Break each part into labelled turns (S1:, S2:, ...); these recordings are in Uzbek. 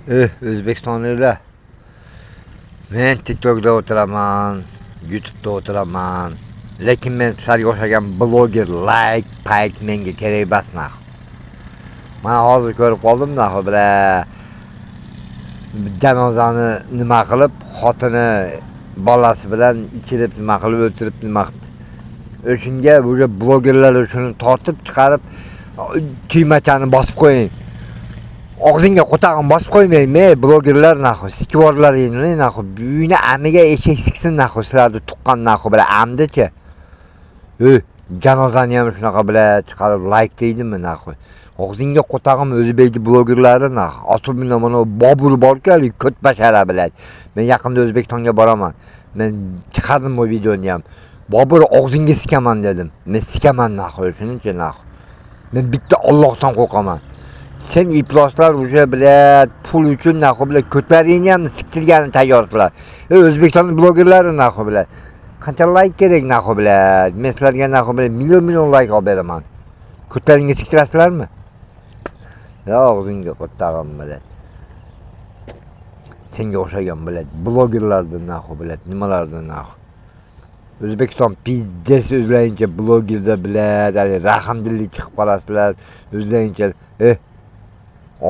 S1: O'zbekistonliklar. Men TikTokda o'tiraman, YouTube'da o'tiraman. Lekin men sizlarga o'xshagan bloger, like, payt menga kerak emas nax. Mana hozir ko'rib qoldim nax, janozani nima qilib, xotini bolasi bilan ichirib nima qilib o'tirib nima qildi. O'shunga o'sha blogerlar shuni tortib chiqarib tuymachani bosib qo'ying. Og'zingga qo'tag'in bosib qo'ymaymi, blogerlar naxu, sikvorlaringni naxu, buyini amiga eshak siksin naxu, sizlarni tuqqan naxu bilan amdichi. Janozani ham shunaqa bilan chiqarib like deydimi naxu. Og'zingga qo'tag'im o'zbek blogerlari naxu. Asubina mana Bobur bor-ku, ko't bashara bilan. Men yaqinda O'zbekistonga boraman. Men chiqardim bu videoni ham. Bobur og'zingga sikaman dedim. Men sikaman naxu, shuning naxu. Men bitta Allohdan qo'rqaman. Sen ifloslar o'sha bilan pul uchun naxu bilan ko'tlaringni ham siktirgani tayyor qilar. O'zbekiston blogerlari naxu bilan qancha like kerak naxu bilan. Men sizlarga naxu bilan million like olib beraman. Ko'tlaringni siktirasizlarmi? Og'zingga qo'tag'im bilan. Senga o'xshagan bilan blogerlardan naxu bilan nimalardan naxu. O'zbekiston pizdes o'zlarincha blogerda bilan, rahmdillik chiqib qolasizlar, o'zlarincha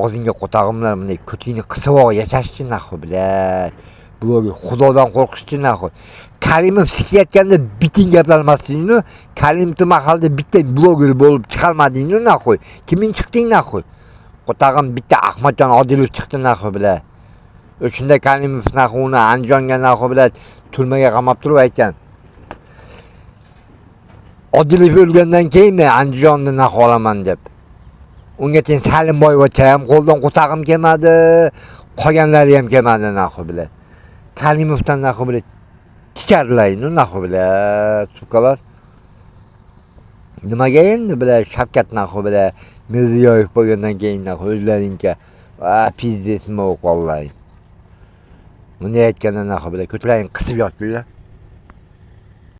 S1: og'zingga qo'tag'imlar bunday ko'tingni qisib yashashchi naxu bilan. Bloger Xudodan qo'rqishchi naxu. Karimov sikayotganda biting gaplarmasdingmi? Karimov mahalda bitta bloger bo'lib chiqarmadingmi naxu? Kiming chiqding naxu? Qo'tag'im bitta Ahmadjon Odilov chiqdi naxu bilan. O'shunda Karimov naxu uni Andijonga naxu bilan turmaga qamab turib aytgan. Odilov o'lgandan keyin Andijonni naxu olaman deb. Unga ten Salimboyevcha ham qo'ldan qo'tag'im kelmadi, qolganlari ham kelmadi naxu bilan. Karimovdan naxu bilan ticharlayni naxu bilan, sukalar. Nimaga endi bilan Shavkat naxu bilan Mirziyoyev bo'lgandan keyin naxu o'zlaringcha pizdesmi o'qollayni. Buni aytganda naxu bilan ko'tlaring qisib yotdinglar.